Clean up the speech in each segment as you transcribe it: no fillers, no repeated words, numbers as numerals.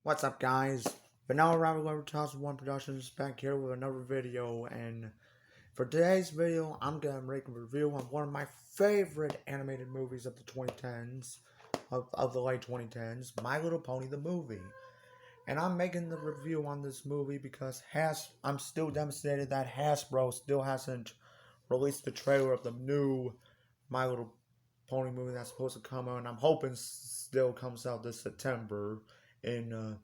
What's up, guys? Vanilla Rabbit Lover 2001 Productions back here with another video, and for today's video, I'm gonna make a review on one of my favorite animated movies of the 2010s, of the late 2010s, My Little Pony the movie. And I'm making the review on this movie because I'm still devastated that Hasbro still hasn't released the trailer of the new My Little Pony movie that's supposed to come out, and I'm hoping still comes out this September in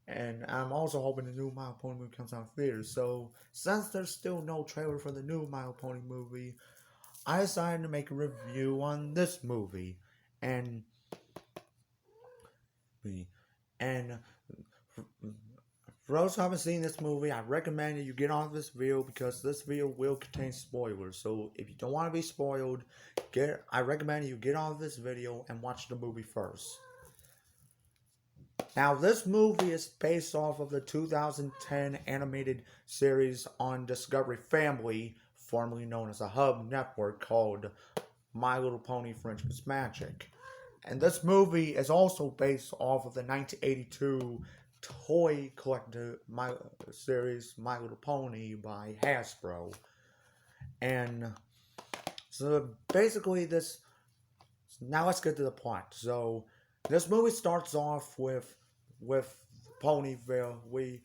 and I'm also hoping the new My Little Pony movie comes out in theaters. So since there's still no trailer for the new My Little Pony movie, I decided to make a review on this movie. And and for those who haven't seen this movie, I recommend that you get off this video because this video will contain spoilers. So if you don't want to be spoiled, I recommend you get off this video and watch the movie first. Now, this movie is based off of the 2010 animated series on Discovery Family, formerly known as a Hub Network, called My Little Pony Friendship's Magic. And this movie is also based off of the 1982 toy collector series My Little Pony by Hasbro. And so basically now let's get to the plot. So this movie starts off with Ponyville. We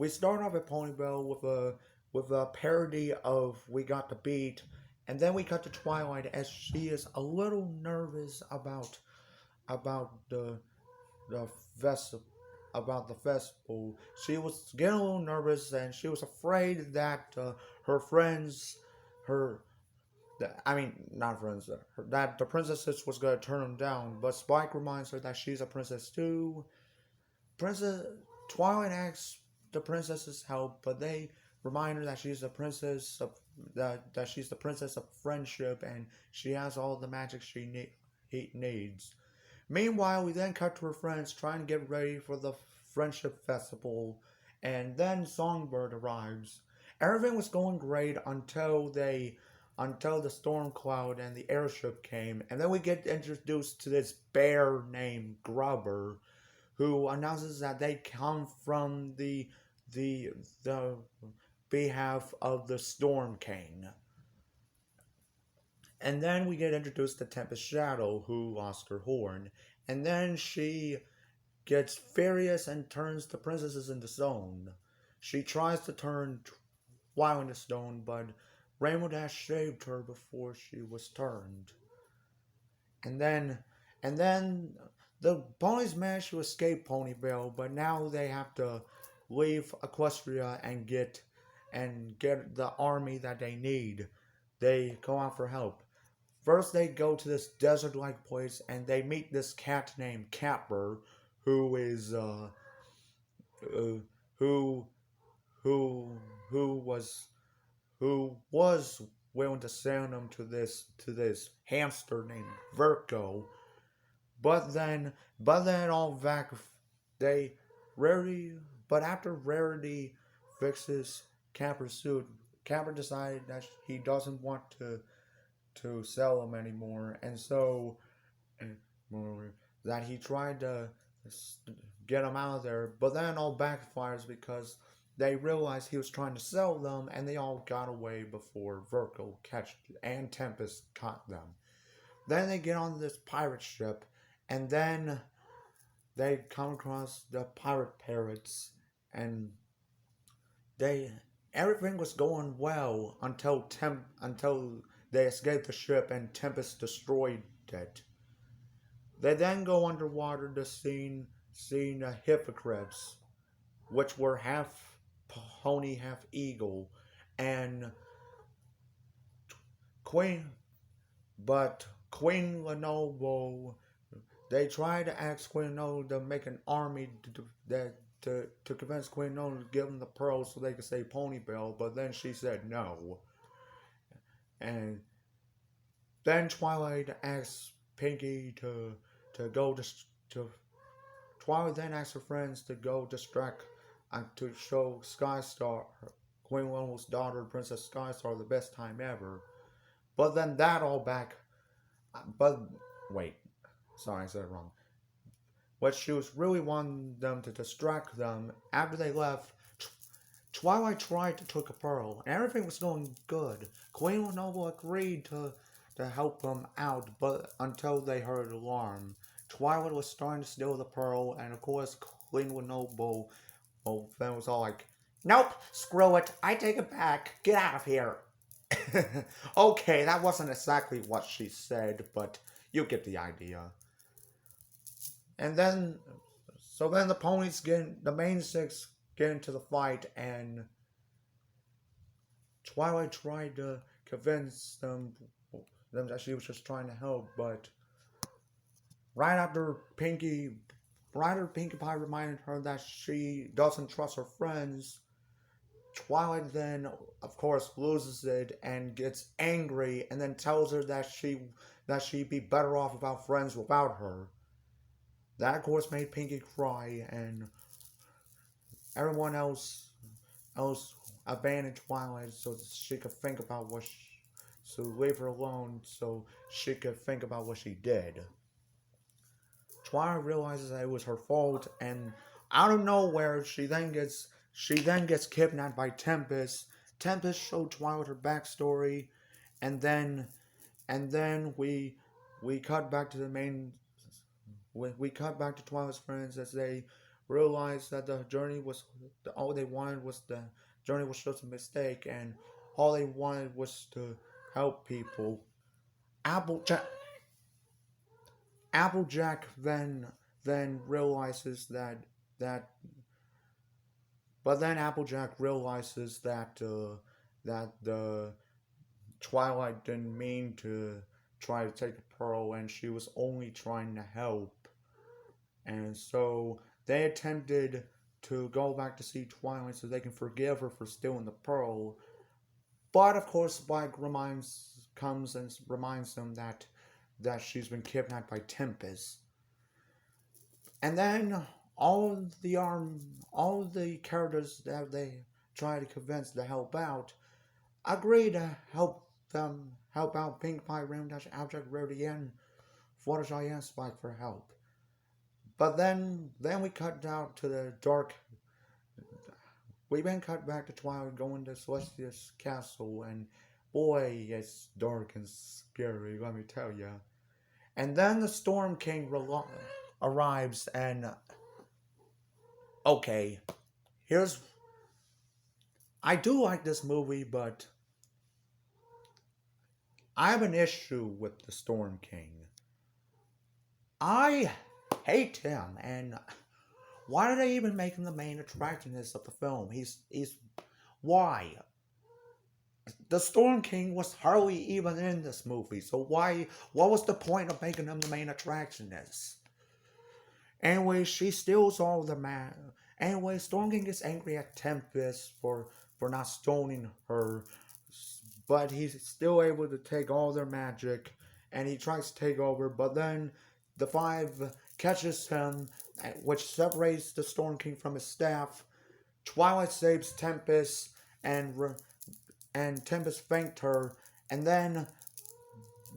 start off at Ponyville with a parody of We Got the Beat, and then we cut to Twilight as she is a little nervous about the festival. She was getting a little nervous, and she was afraid that her friends, not friends, that the princesses was gonna turn them down. But Spike reminds her that she's a princess too. Princess Twilight asks the princesses help, but they remind her that she's the princess of that she's the princess of friendship, and she has all the magic she needs. Meanwhile, we then cut to her friends trying to get ready for the friendship festival, and then Songbird arrives. Everything was going great until the storm cloud and the airship came, and then we get introduced to this bear named Grubber, who announces that they come from the behalf of the Storm King. And then we get introduced to Tempest Shadow, who lost her horn. And then she gets furious and turns the princesses into stone. She tries to turn Twilight into stone, but Rainbow Dash saved her before she was turned. And then the ponies manage to escape Ponyville, but now they have to leave Equestria and get the army that they need. They go out for help. First, they go to this desert-like place, and they meet this cat named Catbird, who is who was willing to send them to this hamster named Virgo. But then all back they after Rarity fixes Capper's suit, Capper decided that he doesn't want to sell them anymore, and so that he tried to get them out of there, but then all backfires because they realized he was trying to sell them, and they all got away before Virgo and Tempest caught them. Then they get on this pirate ship, and then they come across the pirate pirates, and everything was going well until they escaped the ship and Tempest destroyed it. They then go underwater to see the hippocrates, which were half pony, half eagle, and Queen Lenovo. They tried to ask Queen Lenovo to make an army to convince Queen Lenovo to give them the pearls so they could save Ponyville, but then she said no. And then Twilight asks Pinky to go to Twilight then asks her friends to go distract and to show Skystar, Queen Lenovo's daughter, Princess Skystar, the best time ever. But then that all back. But wait, sorry, I said it wrong. what she was really wanting them to distract them. After they left, Twilight tried to take a pearl, and everything was going good. Queen Noble agreed to help them out, but until they heard an alarm. Twilight was starting to steal the pearl, and of course, Queen Noble, well, then was all like, "Nope, screw it, I take it back, get out of here." Okay, that wasn't exactly what she said, but you get the idea. And then, so then the ponies get, the main six get into the fight, and Twilight tried to convince them that she was just trying to help, but right after Pinkie, right after Pinkie Pie reminded her that she doesn't trust her friends, Twilight then, of course, loses it and gets angry, and then tells her that she'd be better off without friends without her. That, of course, made Pinkie cry, and everyone else abandoned Twilight so she could think about so leave her alone so she could think about what she did. Twilight realizes that it was her fault, and out of nowhere, she then gets kidnapped by Tempest. Tempest showed Twilight her backstory, and then we cut back to the main. We cut back to Twilight's friends as they realized that the journey was all they wanted was the journey was just a mistake, and all they wanted was to help people. Applejack Applejack then realizes that but then Applejack realizes that the Twilight didn't mean to try to take a pearl, and she was only trying to help. And so they attempted to go back to see Twilight so they can forgive her for stealing the pearl. But of course, Spike comes and reminds them that she's been kidnapped by Tempest. And then all the characters that they try to convince to help out agree to help out Pink Pie, Ram Dash, Abject, Rarity, and Fluttershy and Spike for help. But then we cut down to the dark. We then cut back to Twilight going to Celestia's castle, and boy, it's dark and scary, let me tell ya. And then the Storm King arrives, and okay, here's. I do like this movie, but I have an issue with the Storm King. I hate him, and why did they even make him the main attractionness of the film? He's why? The Storm King was hardly even in this movie, so what was the point of making him the main attractionness? Anyway, she steals all the man. Anyway, Storm King gets angry at Tempest for not stoning her, but he's still able to take all their magic, and he tries to take over, but then the five catches him, which separates the Storm King from his staff. Twilight saves Tempest, and Tempest thanked her, and then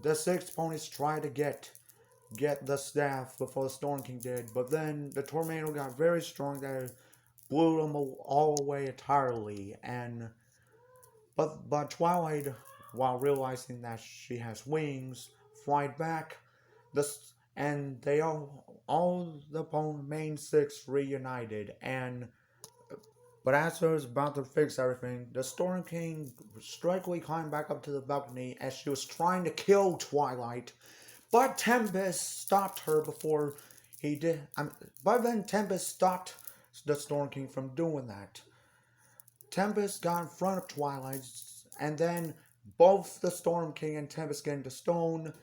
the six ponies try to get the staff before the Storm King did, but then the tornado got very strong that it blew them all away entirely, and but Twilight, while realizing that she has wings, fly back, and they all the main six reunited, and but as I was about to fix everything, the Storm King strikingly climbed back up to the balcony as she was trying to kill Twilight, but Tempest stopped her before he did. But then Tempest stopped the Storm King from doing that. Tempest got in front of Twilight, and then both the Storm King and Tempest get into stone.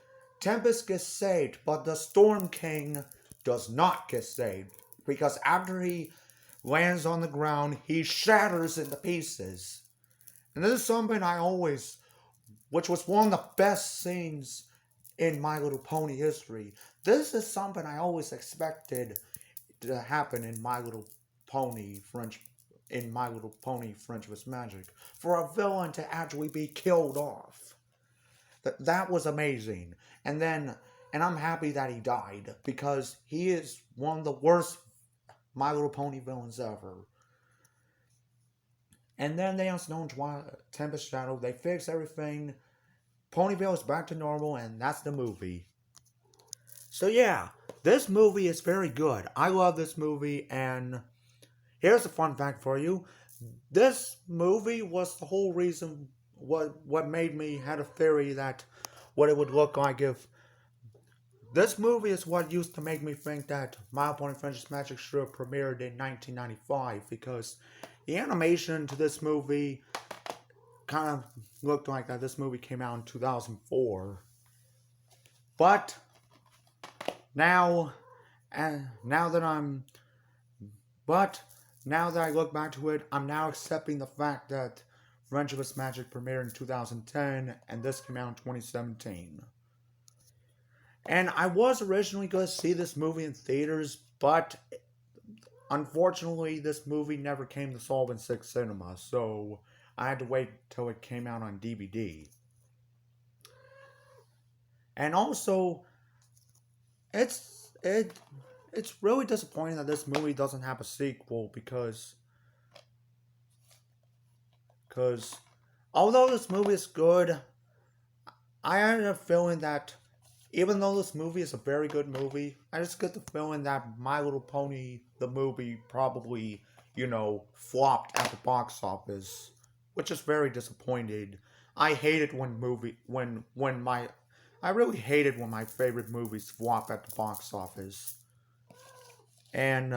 Tempest gets saved, but the Storm King does not get saved, because after he lands on the ground, he shatters into pieces. And this is something which was one of the best scenes in My Little Pony history. This is something I always expected to happen in My Little Pony Friendship with Magic, for a villain to actually be killed off. That was amazing. And then And I'm happy that he died because he is one of the worst My Little Pony villains ever. And then they announced Tempest Shadow. They fixed everything. Ponyville is back to normal, and that's the movie. So yeah, this movie is very good. I love this movie, and here's a fun fact for you. This movie was the whole reason what made me had a theory that what it would look like if this movie is what used to make me think that My Little Pony Friendship's Magic should have premiered in 1995 because the animation to this movie kind of looked like that this movie came out in 2004. But now, and now that I'm, but now that I look back to it, I'm now accepting the fact that Friendship is Magic premiered in 2010 and this came out in 2017. And I was originally going to see this movie in theaters, but unfortunately, this movie never came to Sullivan 6 Cinema, so I had to wait till it came out on DVD. And also, it's really disappointing that this movie doesn't have a sequel because although this movie is good, I had a feeling that even though this movie is a very good movie, I just get the feeling that My Little Pony, the movie, probably, flopped at the box office, which is very disappointing. I hated I really hated when my favorite movies flop at the box office. And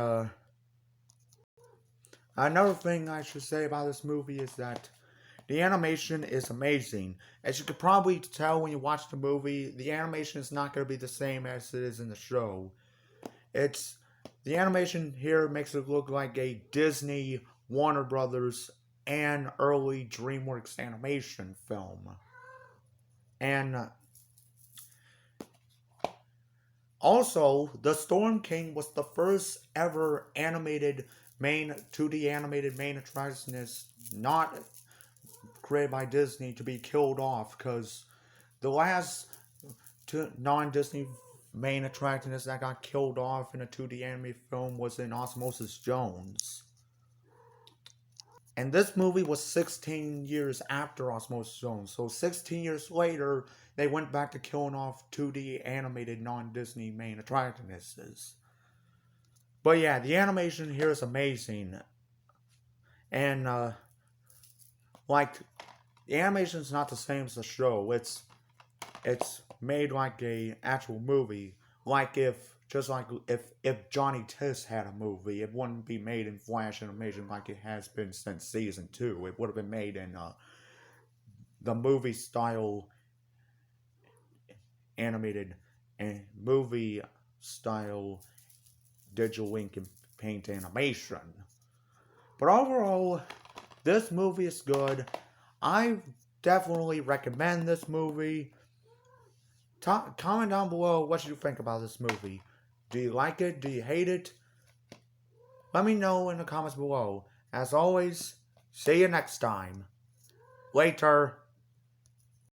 another thing I should say about this movie is that the animation is amazing. As you could probably tell when you watch the movie, the animation is not going to be the same as it is in the show. The animation here makes it look like a Disney, Warner Brothers, and early DreamWorks animation film. And also, the Storm King was the first ever 2D animated main attraction not created by Disney to be killed off, because the last non-Disney main attraction that got killed off in a 2D anime film was in Osmosis Jones. And this movie was 16 years after Osmosis Jones. So 16 years later, they went back to killing off 2D animated non-Disney main attractions. But yeah, the animation here is amazing. And, the animation is not the same as the show. It's made like a actual movie. If Johnny Test had a movie, it wouldn't be made in Flash animation like it has been since season 2. It would have been made in the movie style animated and movie style digital ink and paint animation. But overall, this movie is good. I definitely recommend this movie. Comment down below what you think about this movie. Do you like it? Do you hate it? Let me know in the comments below. As always, see you next time. Later.